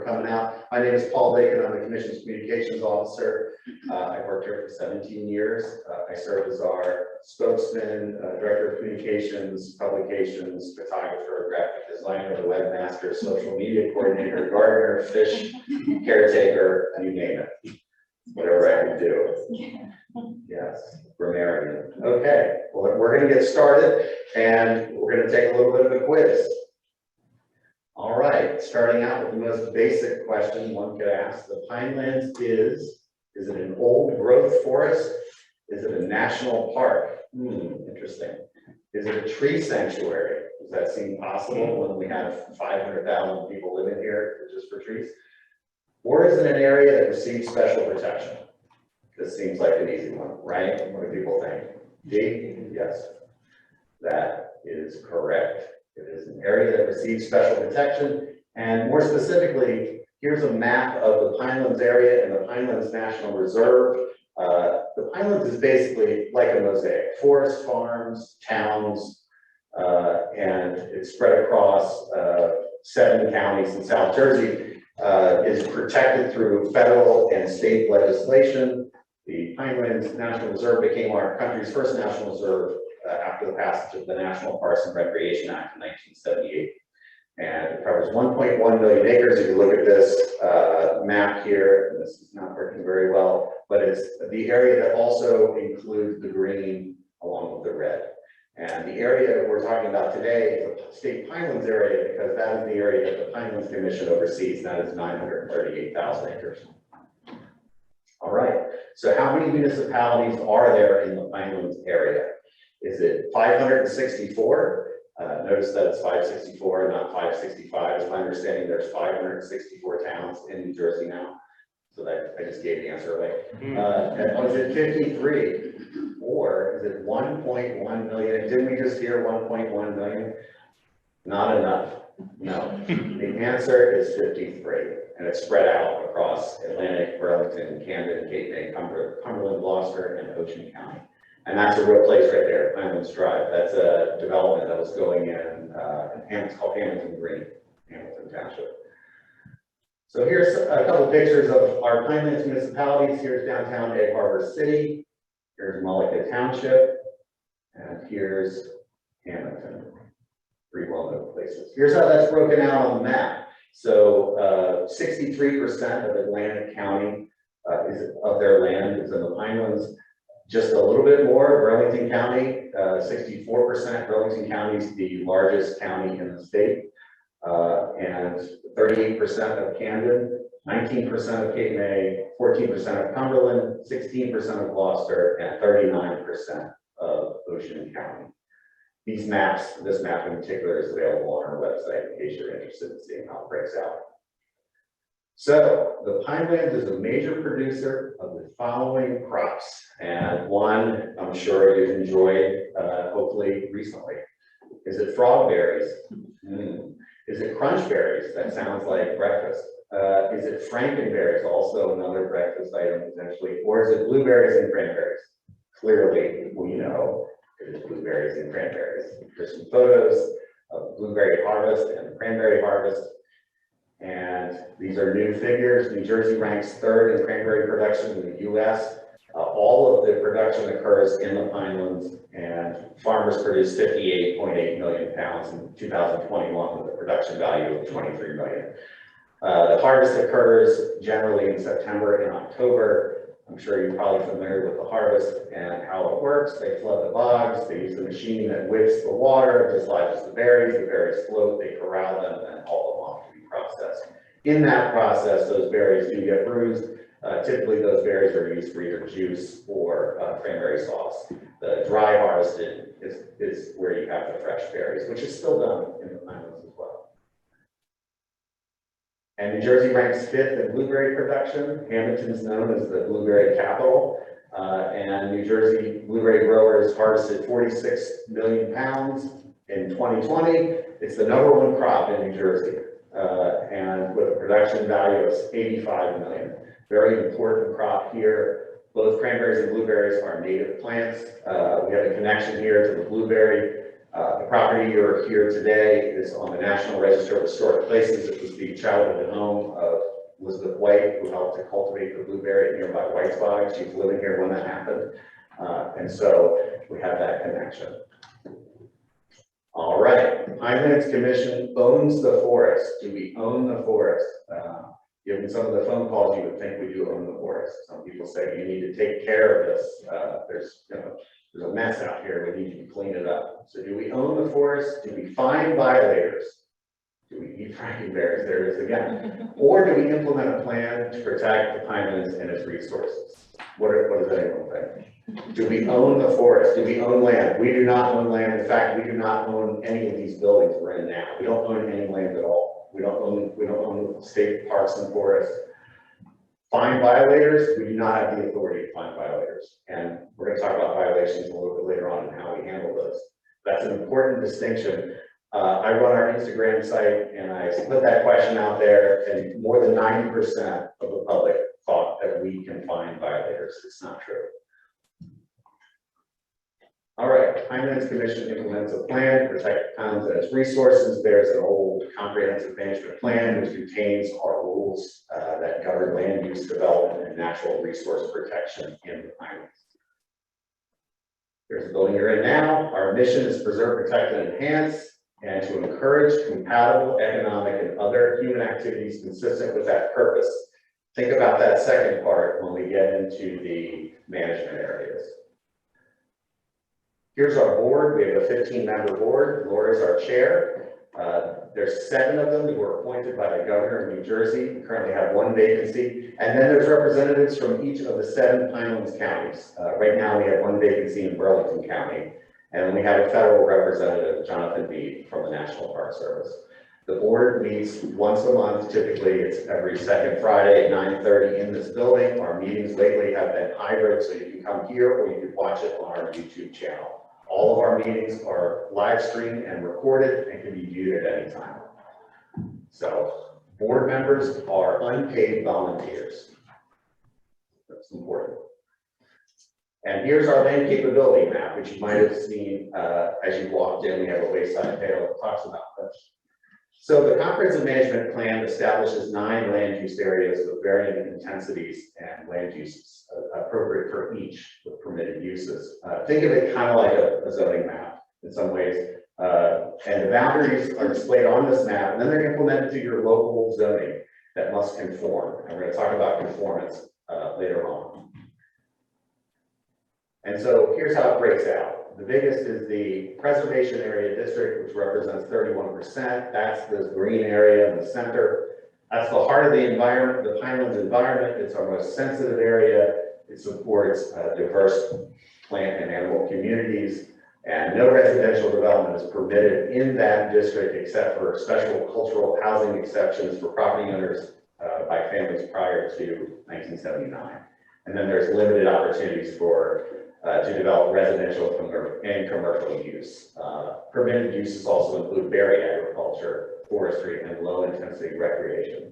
coming out. My name is Paul Bacon. I'm the Commission's Communications Officer. I've worked here for 17 years. I serve as our spokesman, Director of Communications, Publications, photographer, graphic designer, webmaster, social media coordinator, gardener, fish caretaker, you name it. Whatever I can do. Yes, grammarian. Okay, well, we're going to get started and we're going to take a little bit of a quiz. All right, starting out with the most basic question one could ask. The Pinelands is it an old growth forest? Is it a national park? Interesting. Is it a tree sanctuary? Does that seem possible when we have 500,000 people living here just for trees? Or is it an area that receives special protection? This seems like an easy one, right? What do people think? D? Yes, that is correct. It is an area that receives special protection. And more specifically, here's a map of the Pinelands area and the Pinelands National Reserve. The Pinelands is basically like a mosaic: forest, farms, towns, and it's spread across 7 counties in South Jersey. Is protected through federal and state legislation. The Pinelands National Reserve became our country's first national reserve after the passage of the National Parks and Recreation Act in 1978. And it covers 1.1 million acres. If you look at this map here, and this is not working very well, but it's the area that also includes the green along with the red. And the area that we're talking about today is the state Pinelands area, because that is the area that the Pinelands Commission oversees. That is 938,000 acres. All right, so how many municipalities are there in the Pinelands area? Is it 564? Notice that it's 564 and not 565. It's my understanding there's 564 towns in New Jersey now. So that I just gave the answer away. And is it 53? Or is it 1.1 million? Didn't we just hear 1.1 million? Not enough. No. The answer is 53. And it's spread out across Atlantic, Burlington, Camden, Cape May, Cumberland, Gloucester, and Ocean County. And that's a real place right there, Pinelands Drive. That's a development that was going in it's called Hamilton Green, Hamilton Township. So here's a couple pictures of our Pinelands municipalities. Here's downtown Egg Harbor City. Here's Mullica Township. And here's Hamilton. 3 well-known places. Here's how that's broken out on the map. So 63% of Atlantic County of their land is in the Pinelands. Just a little bit more, Burlington County, 64%. Burlington County is the largest county in the state. And 38% of Camden, 19% of Cape May, 14% of Cumberland, 16% of Gloucester, and 39% of Ocean County. These maps, this map in particular, is available on our website in case you're interested in seeing how it breaks out. So the Pinelands is a major producer of the following crops, and one I'm sure you've enjoyed, hopefully recently. Is it frogberries? Is it crunchberries? That sounds like breakfast. Is it frankenberries? Also another breakfast item potentially. Or is it blueberries and cranberries? Clearly, we know it is blueberries and cranberries. There's some photos of blueberry harvest and cranberry harvest. And these are new figures. New Jersey ranks 3rd in cranberry production in the U.S. All of the production occurs in the Pinelands, and farmers produced 58.8 million pounds in 2021 with a production value of 23 million. The harvest occurs generally in September and October. I'm sure you're probably familiar with the harvest and how it works. They flood the bogs, they use the machine that whips the water, dislodges the berries float, they corral them, and then haul them off to be processed. In that process, those berries do get bruised. Typically, those berries are used for either juice or cranberry sauce. The dry harvested is where you have the fresh berries, which is still done in the Pinelands as well. And New Jersey ranks 5th in blueberry production. Hamilton is known as the blueberry capital. And New Jersey blueberry growers harvested 46 million pounds in 2020. It's the #1 crop in New Jersey. And with a production value of 85 million. Very important crop here. Both cranberries and blueberries are native plants. We have a connection here to the blueberry. The property you're here today is on the National Register of Historic Places. It was the childhood home of Elizabeth White, who helped to cultivate the blueberry at nearby White's Bog. She was living here when that happened. And so we have that connection. All right, Pinelands Commission owns the forest. Do we own the forest? Given some of the phone calls, you would think we do own the forest. Some people say you need to take care of this. There's a mess out here. We need to clean it up. So do we own the forest? Do we find violators? Do we eat frankenberries? There it is again. Or do we implement a plan to protect the Pinelands and its resources? What does anyone think? Do we own the forest? Do we own land? We do not own land. In fact, we do not own any of these buildings we're in now. We don't own any land at all. We don't own state parks and forests. Find violators, we do not have the authority to find violators. And we're going to talk about violations a little bit later on and how we handle those. That's an important distinction. I run our Instagram site and I put that question out there, and more than 90% of the public thought that we can find violators. It's not true. All right, Pinelands Commission implements a plan to protect the Pinelands and its resources. There's an old comprehensive management plan which contains our rules that govern land use development and natural resource protection in the Pinelands. Here's the building you're in now. Our mission is to preserve, protect, and enhance, and to encourage compatible economic and other human activities consistent with that purpose. Think about that second part when we get into the management areas. Here's our board. We have a 15-member board. Laura's our chair. There's 7 of them who were appointed by the governor of New Jersey. We currently have 1 vacancy. And then there's representatives from each of the 7 Pinelands counties. Right now we have 1 vacancy in Burlington County. And we have a federal representative, Jonathan Meade, from the National Park Service. The board meets once a month. Typically, it's every second Friday at 9:30 in this building. Our meetings lately have been hybrid, so you can come here or you can watch it on our YouTube channel. All of our meetings are live streamed and recorded and can be viewed at any time. So, board members are unpaid volunteers. That's important. And here's our land capability map, which you might have seen as you walked in. We have a wayside table that talks about this. So the comprehensive management plan establishes 9 land use areas with varying intensities and land uses appropriate for each with permitted uses. Think of it kind of like a zoning map in some ways. And the boundaries are displayed on this map, and then they're implemented to your local zoning that must conform. And we're going to talk about conformance later on. And so here's how it breaks out. The biggest is the preservation area district, which represents 31%. That's this green area in the center. That's the heart of the environment, the Pinelands environment. It's our most sensitive area. It supports diverse plant and animal communities. And no residential development is permitted in that district except for special cultural housing exceptions for property owners by families prior to 1979. And then there's limited opportunities for to develop residential and commercial use. Permitted uses also include berry agriculture, forestry, and low-intensity recreation.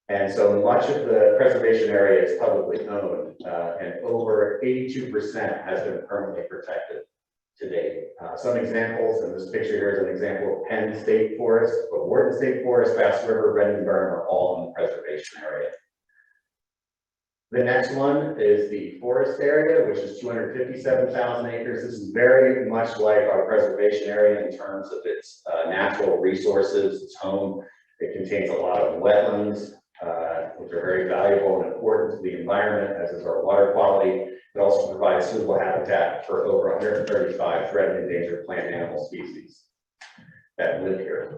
And so much of the preservation area is publicly owned, and over 82% has been permanently protected to date. Some examples, and this picture here is an example of Penn State Forest, but Wharton State Forest, Bass River, Brendan Burn are all in the preservation area. The next one is the forest area, which is 257,000 acres. This is very much like our preservation area in terms of its natural resources, its home. It contains a lot of wetlands, which are very valuable and important to the environment, as is our water quality. It also provides suitable habitat for over 135 threatened and endangered plant and animal species that live here.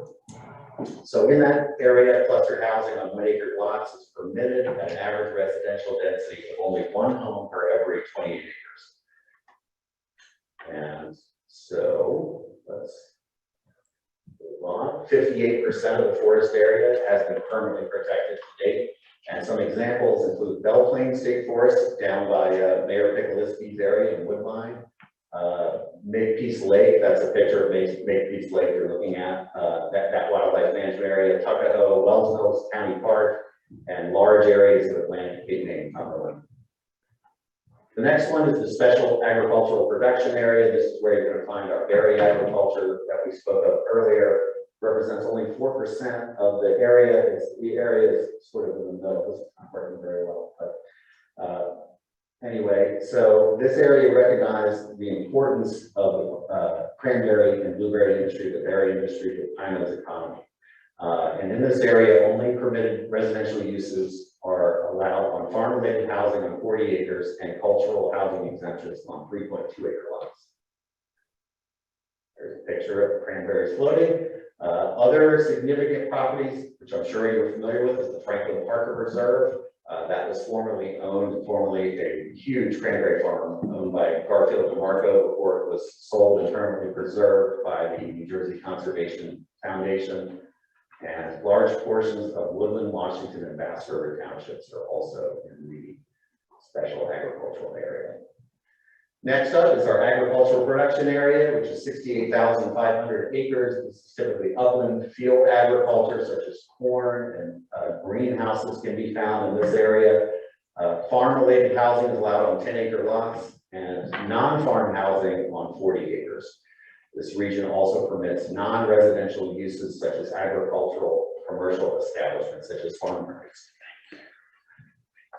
So in that area, clustered housing on 1-acre lots is permitted at an average residential density of only 1 home per every 28 acres. And so let's move on. 58% of the forest area has been permanently protected to date. And some examples include Belle Plaine State Forest down by Mayor Pickleski's area in Woodbine. Makepeace Lake, that's a picture of Makepeace Lake you're looking at, that wildlife management area, Tuckahoe, Wells Mills County Park, and large areas of Atlantic Cape named Cumberland. The next one is the special agricultural production area. This is where you're going to find our berry agriculture that we spoke of earlier. Represents only 4% of the area. The area is sort of in the middle. This is not working very well, but anyway, so this area recognized the importance of cranberry and blueberry industry, the berry industry, the Pinelands economy. And in this area, only permitted residential uses are allowed on farm-related housing on 40 acres and cultural housing exemptions on 3.2 acre lots. There's a picture of the cranberries floating. Other significant properties, which I'm sure you're familiar with, is the Franklin Parker Reserve. That was formerly a huge cranberry farm owned by Garfield DeMarco before it was sold and permanently preserved by the New Jersey Conservation Foundation. And large portions of Woodland, Washington, and Bass River townships are also in the special agricultural area. Next up is our agricultural production area, which is 68,500 acres. This is typically upland field agriculture, such as corn and greenhouses can be found in this area. Farm-related housing is allowed on 10-acre lots and non-farm housing on 40 acres. This region also permits non-residential uses such as agricultural, commercial establishments such as farmers.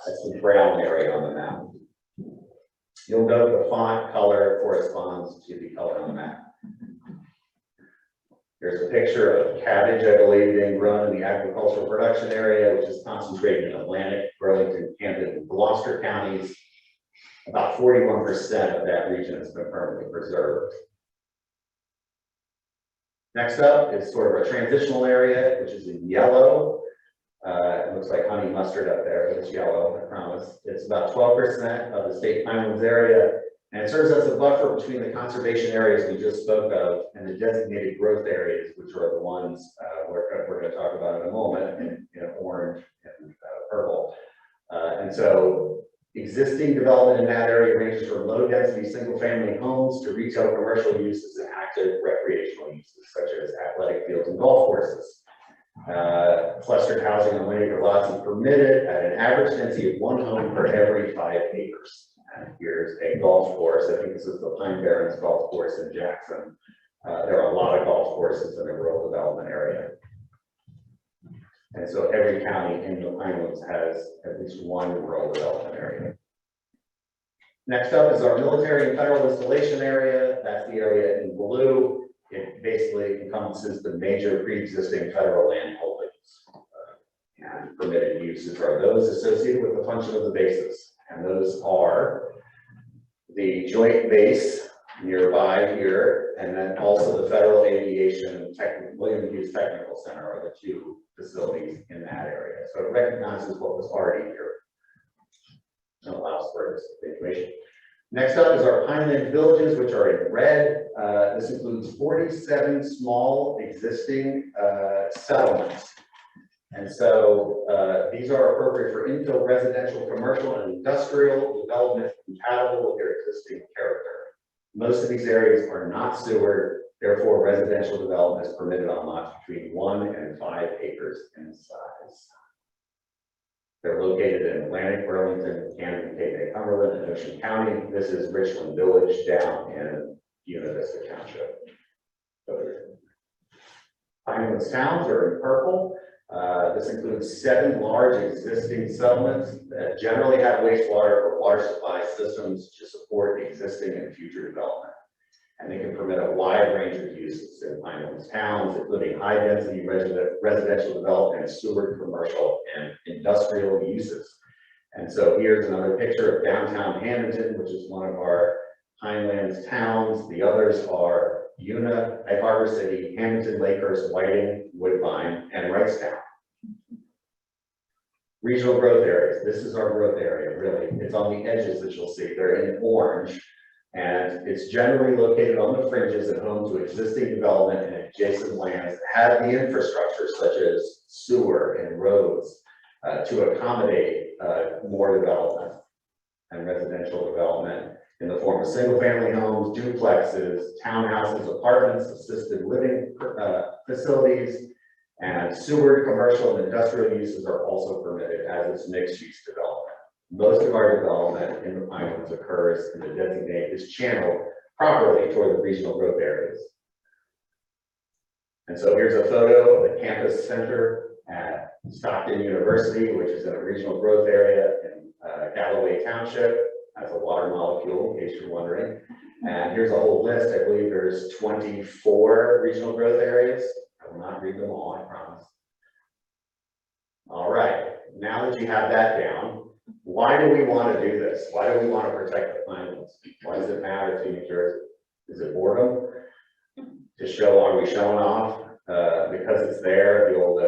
That's the brown area on the map. You'll note the font color corresponds to the color on the map. Here's a picture of cabbage, I believe, being grown in the agricultural production area, which is concentrated in Atlantic, Burlington, Camden, and Gloucester counties. About 41% of that region has been permanently preserved. Next up is sort of a transitional area, which is in yellow. It looks like honey mustard up there, but it's yellow, I promise. It's about 12% of the state Pinelands area, and it serves as a buffer between the conservation areas we just spoke of and the designated growth areas, which are the ones we're going to talk about in a moment, in orange and purple. And so existing development in that area ranges from low-density single-family homes to retail commercial uses and active recreational uses, such as athletic fields and golf courses. Clustered housing on 1-acre lots is permitted at an average density of 1 home per every 5 acres. And here's a golf course. I think this is the Pine Barrens Golf Course in Jackson. There are a lot of golf courses in the rural development area. And so every county in the Pinelands has at least one rural development area. Next up is our military and federal installation area. That's the area in blue. It basically encompasses the major pre-existing federal land holdings. And permitted uses are those associated with the function of the bases. And those are the Joint Base nearby here, and then also the Federal Aviation William Hughes Technical Center are the two facilities in that area. So it recognizes what was already here and allows for this information. Next up is our Pineland villages, which are in red. This includes 47 small existing settlements. And so these are appropriate for infill residential, commercial, and industrial development compatible with their existing character. Most of these areas are not sewered, therefore residential development is permitted on lots between 1 and 5 acres in size. They're located in Atlantic, Burlington, Camden, Cape May, Cumberland, and Ocean County. This is Richland Village down in Buena Vista Township. Pinelands towns are in purple. This includes 7 large existing settlements that generally have wastewater or water supply systems to support existing and future development. And they can permit a wide range of uses in Pinelands towns, including high-density residential development, sewer, commercial, and industrial uses. And so here's another picture of downtown Hamilton, which is one of our Pinelands towns. The others are Una, Egg Harbor City, Hamilton, Lakehurst, Whiting, Woodbine, and Wrightstown. Regional growth areas. This is our growth area, really. It's on the edges that you'll see. They're in orange. And it's generally located on the fringes and home to existing development and adjacent lands that have the infrastructure such as sewer and roads to accommodate more development and residential development in the form of single-family homes, duplexes, townhouses, apartments, assisted living facilities, and sewer, commercial, and industrial uses are also permitted as it's mixed-use development. Most of our development in the Pinelands occurs in the designated, is channeled properly toward the regional growth areas. And so here's a photo of the campus center at Stockton University, which is in a regional growth area in Galloway Township. That's a water molecule, in case you're wondering. And here's a whole list. I believe there's 24 regional growth areas. I will not read them all, I promise. All right, now that you have that down, why do we want to do this? Why do we want to protect the Pinelands? Why does it matter to New Jersey? Is it boredom? To show, are we showing off? Because it's there, the old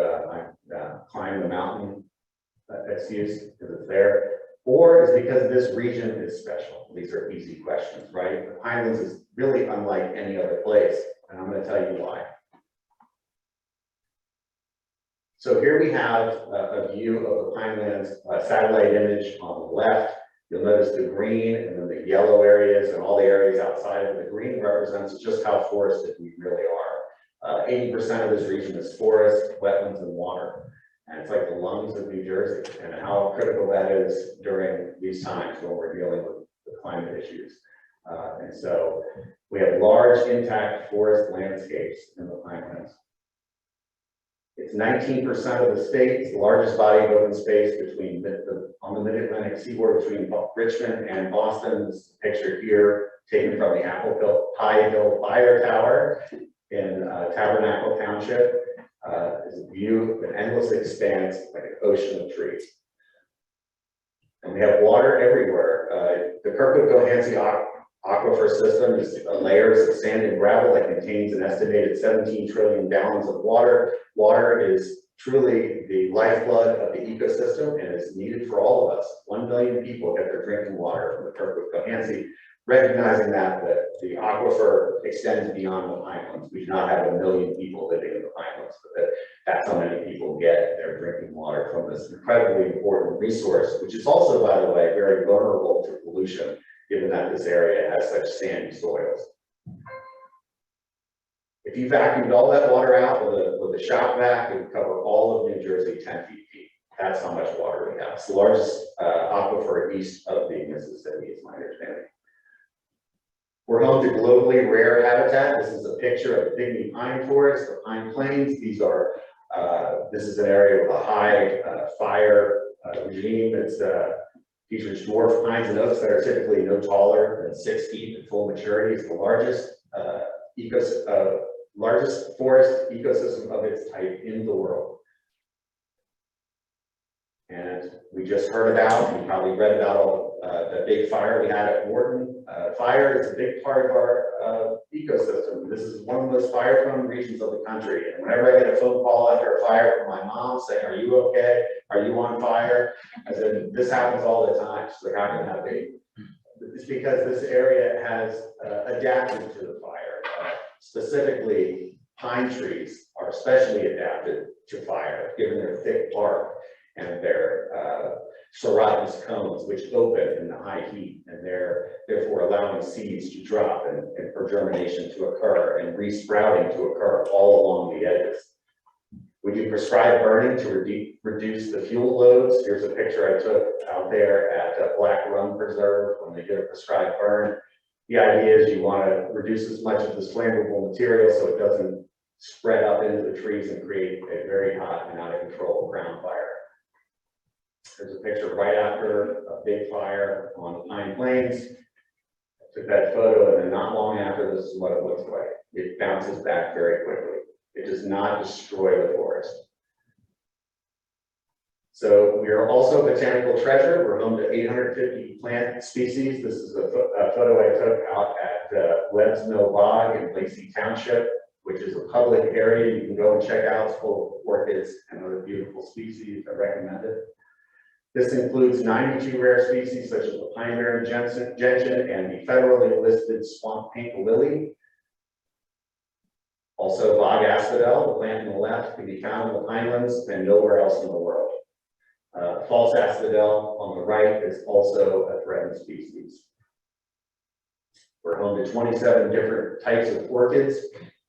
climb the mountain excuse, because it's there. Or is because this region is special? These are easy questions, right? The Pinelands is really unlike any other place, and I'm going to tell you why. So here we have a view of the Pinelands satellite image on the left. You'll notice the green and then the yellow areas and all the areas outside of the green represents just how forested we really are. 80% of this region is forest, wetlands, and water. And it's like the lungs of New Jersey, and how critical that is during these times when we're dealing with the climate issues. And so we have large intact forest landscapes in the Pinelands. It's 19% of the state. It's the largest body of open space between on the mid-Atlantic seaboard between Richmond and Boston. This is a picture here taken from the Pie Hill Fire Tower in Tabernacle Township. Is a view of an endless expanse like an ocean of trees. And we have water everywhere. The Kirkwood-Cohansey aquifer system is layers of sand and gravel that contains an estimated 17 trillion gallons of water. Water is truly the lifeblood of the ecosystem and is needed for all of us. 1 million people get their drinking water from the Kirkwood-Cohansey. Recognizing that the aquifer extends beyond the Pinelands. We do not have 1 million people living in the Pinelands, but that's how many people get their drinking water from this incredibly important resource, which is also, by the way, very vulnerable to pollution, given that this area has such sandy soils. If you vacuumed all that water out with a shop vac, it would cover all of New Jersey 10 feet deep. That's how much water we have. It's the largest aquifer east of the Mississippi, is my understanding. We're home to globally rare habitat. This is a picture of the Pygmy pine forest, the pine plains. These are, this is an area with a high fire regime. It's features dwarf pines and oaks that are typically no taller than 6 feet at full maturity. It's the largest forest ecosystem of its type in the world. And we just heard about, you probably read about all the big fire we had at Wharton. Fire is a big part of our ecosystem. This is one of the most fire-prone regions of the country. And whenever I get a phone call after a fire from my mom saying, "Are you okay? Are you on fire?" I said, "This happens all the time." She's like, "How can that be?" It's because this area has adapted to the fire. Specifically, pine trees are especially adapted to fire, given their thick bark and their serratus cones, which open in the high heat, and they're therefore allowing seeds to drop and for germination to occur and resprouting to occur all along the edges. We do prescribed burning to reduce the fuel loads. Here's a picture I took out there at Black Run Preserve when they did a prescribed burn. The idea is you want to reduce as much of this flammable material so it doesn't spread up into the trees and create a very hot and out of control ground fire. There's a picture right after a big fire on the Pine Plains. I took that photo, and then not long after, this is what it looks like. It bounces back very quickly. It does not destroy the forest. So we are also a botanical treasure. We're home to 850 plant species. This is a photo I took out at Webb's Mill Bog in Lacey Township, which is a public area you can go and check out. It's full of orchids and other beautiful species. I recommend it. This includes 92 rare species such as the pine-bearing gentian and the federally listed swamp pink lily. Also, bog asphodel, the plant on the left, can be found in the Pinelands and nowhere else in the world. False asphodel on the right is also a threatened species. We're home to 27 different types of orchids,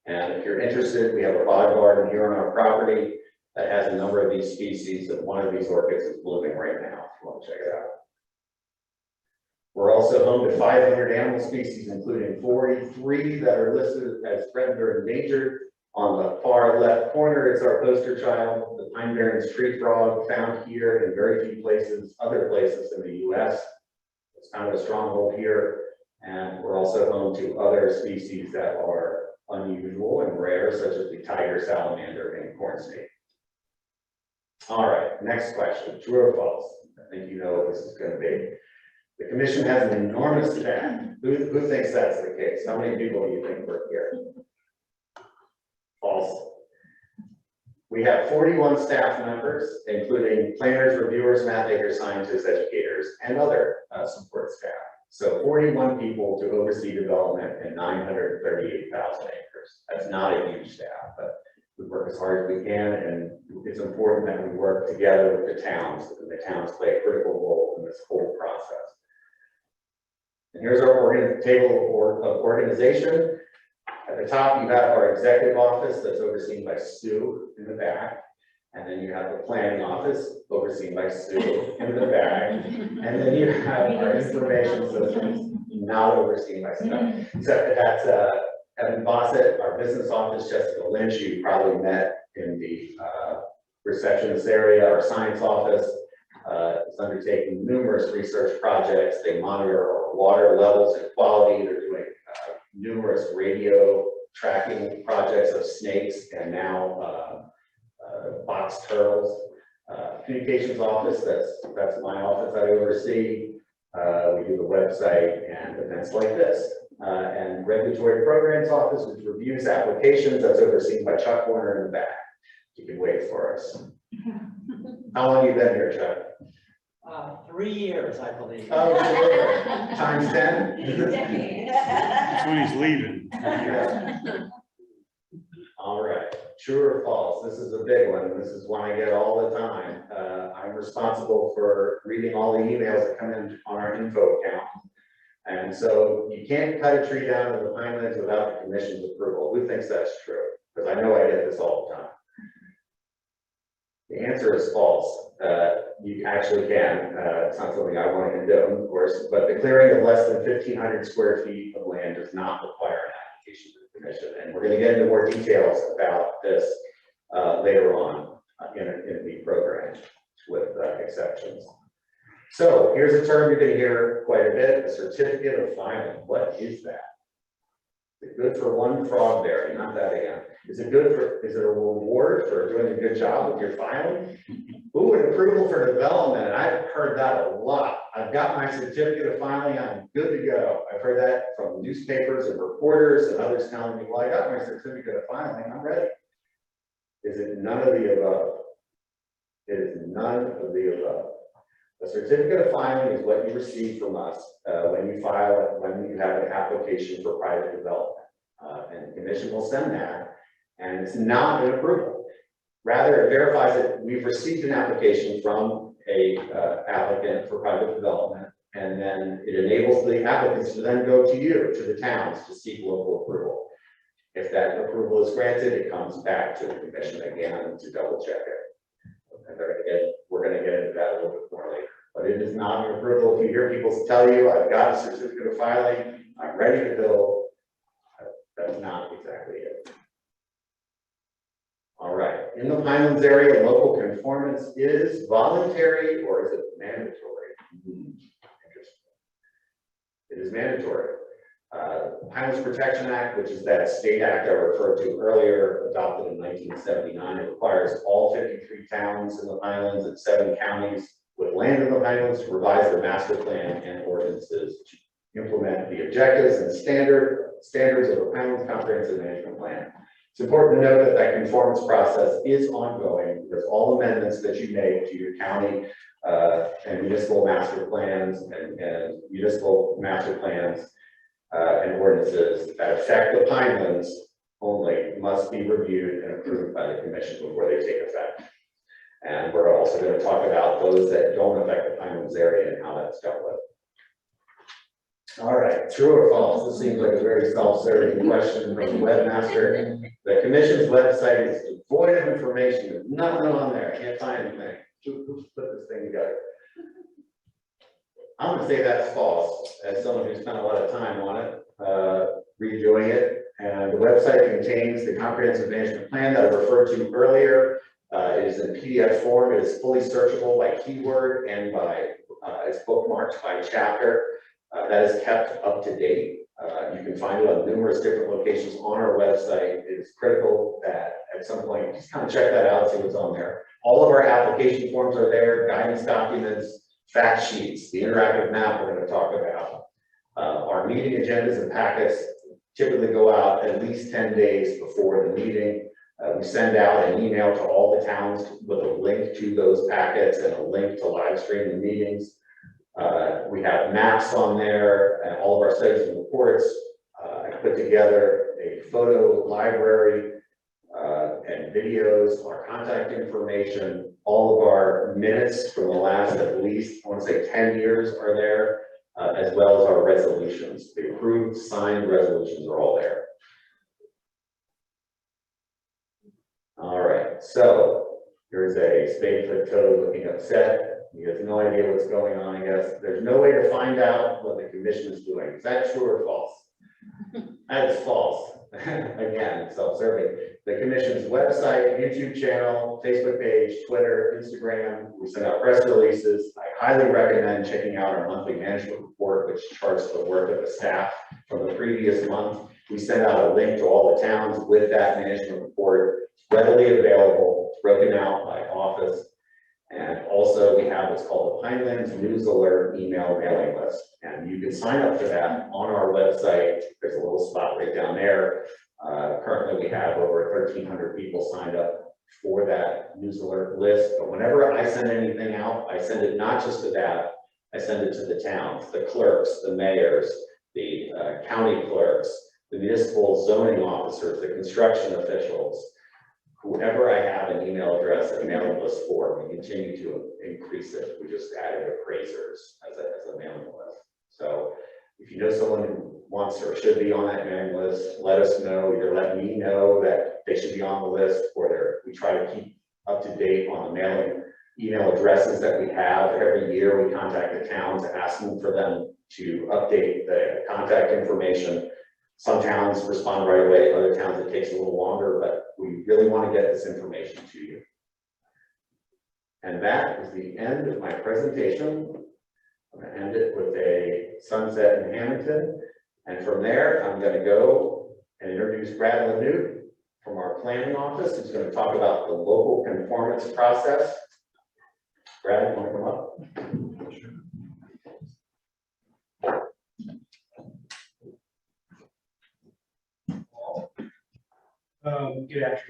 and if you're interested, we have a bog garden here on our property that has a number of these species, and one of these orchids is blooming right now, if you want to check it out. We're also home to 500 animal species, including 43 that are listed as threatened or endangered. On the far left corner is our poster child, the pine barrens tree frog, found here in very few places, other places in the U.S. It's kind of a stronghold here. And we're also home to other species that are unusual and rare, such as the tiger salamander and corn snake. All right, next question, true or false? I think you know what this is going to be. The commission has an enormous staff. Who thinks that's the case? How many people do you think work here? False. We have 41 staff members, including planners, reviewers, map makers, scientists, educators, and other support staff. So 41 people to oversee development in 938,000 acres. That's not a huge staff, but we work as hard as we can, and it's important that we work together with the towns, and the towns play a critical role in this whole process. And here's our table of organization. At the top, you have our executive office that's overseen by Sue in the back. And then you have the planning office overseen by Sue in the back. And then you have our information systems not overseen by Sue. So that's Evan Bossett, our business office, Jessica Lynch, you probably met in the receptionist area. Our science office is undertaking numerous research projects. They monitor our water levels and quality. They're doing numerous radio tracking projects of snakes and now box turtles. Communications office, that's my office I oversee. We do the website and events like this. And regulatory programs office, which reviews applications, that's overseen by Chuck Warner in the back. You can wait for us. How long have you been here, Chuck? 3 years, I believe. Oh, sure. Times 10? That's when he's leaving. Yeah. All right, true or false? This is a big one, and this is one I get all the time. I'm responsible for reading all the emails that come in on our info account. And so you can't cut a tree down in the Pinelands without the commission's approval. Who thinks that's true? Because I know I get this all the time. The answer is false. You actually can. It's not something I want to condone, of course, but the clearing of less than 1,500 square feet of land does not require an application to the commission. And we're going to get into more details about this later on in the program with exceptions. So here's a term you're going to hear quite a bit, a certificate of filing. What is that? Is it good for one frog berry? Not that again. Is it good for, is it a reward for doing a good job with your filing? Ooh, an approval for development. And I've heard that a lot. I've got my certificate of filing. I'm good to go. I've heard that from newspapers and reporters and others telling me, well, I got my certificate of filing. I'm ready. Is it none of the above? It is none of the above. A certificate of filing is what you receive from us when you file it, when you have an application for private development. And the commission will send that, and it's not an approval. Rather, it verifies that we've received an application from a applicant for private development, and then it enables the applicants to then go to you, to the towns, to seek local approval. If that approval is granted, it comes back to the commission again to double check it. And we're going to get into that a little bit more later. But it is not an approval. If you hear people tell you, I've got a certificate of filing, I'm ready to build, that's not exactly it. All right. In the Pinelands area, local conformance is voluntary or is it mandatory? Interesting. It is mandatory. Pinelands Protection Act, which is that state act I referred to earlier, adopted in 1979, it requires all 53 towns in the Pinelands and 7 counties with land in the Pinelands to revise their master plan and ordinances to implement the objectives and standards of the Pinelands Comprehensive Management Plan. It's important to note that that conformance process is ongoing because all amendments that you make to your county and municipal master plans and municipal master plans and ordinances that affect the Pinelands only must be reviewed and approved by the commission before they take effect. And we're also going to talk about those that don't affect the Pinelands area and how that's dealt with. All right, true or false? This seems like a very self-serving question from the webmaster. The commission's website is devoid of information. There's nothing on there. I can't find anything. Who put this thing together? I'm gonna say that's false, as someone who spent a lot of time on it, redoing it. And the website contains the comprehensive management plan that I referred to earlier. It is in PDF form. It is fully searchable by keyword and by, it's bookmarked by chapter. That is kept up to date. You can find it on numerous different locations on our website. It is critical that at some point, just kind of check that out, see what's on there. All of our application forms are there, guidance documents, fact sheets, the interactive map we're going to talk about. Our meeting agendas and packets typically go out at least 10 days before the meeting. We send out an email to all the towns with a link to those packets and a link to live stream the meetings. We have maps on there and all of our studies and reports. I put together a photo library and videos, our contact information, all of our minutes from the last at least, I want to say 10 years are there, as well as our resolutions. The approved, signed resolutions are all there. All right, so here's a spade-foot toad looking upset. He has no idea what's going on, I guess. There's no way to find out what the commission is doing. Is that true or false? That is false. Again, self-serving. The commission's website, YouTube channel, Facebook page, Twitter, Instagram. We send out press releases. I highly recommend checking out our monthly management report, which charts the work of the staff from the previous month. We send out a link to all the towns with that management report. It's readily available, broken out by office. And also we have what's called the Pinelands News Alert email mailing list. And you can sign up for that on our website. There's a little spot right down there. Currently we have over 1,300 people signed up for that news alert list. But whenever I send anything out, I send it not just to that, I send it to the towns, the clerks, the mayors, the county clerks, the municipal zoning officers, the construction officials, whoever I have an email address and mailing list for, we continue to increase it. We just added appraisers as a mailing list. So if you know someone who wants or should be on that mailing list, let us know. Either let me know that they should be on the list, or we try to keep up to date on the mailing email addresses that we have. Every year we contact the towns asking for them to update the contact information. Some towns respond right away, other towns it takes a little longer, but we really want to get this information to you. And that is the end of my presentation. I'm going to end it with a sunset in Hamilton. And from there, I'm going to go and introduce Brad Lanoot from our planning office, who's going to talk about the local conformance process. Brad, you want to come up? Sure. Good afternoon,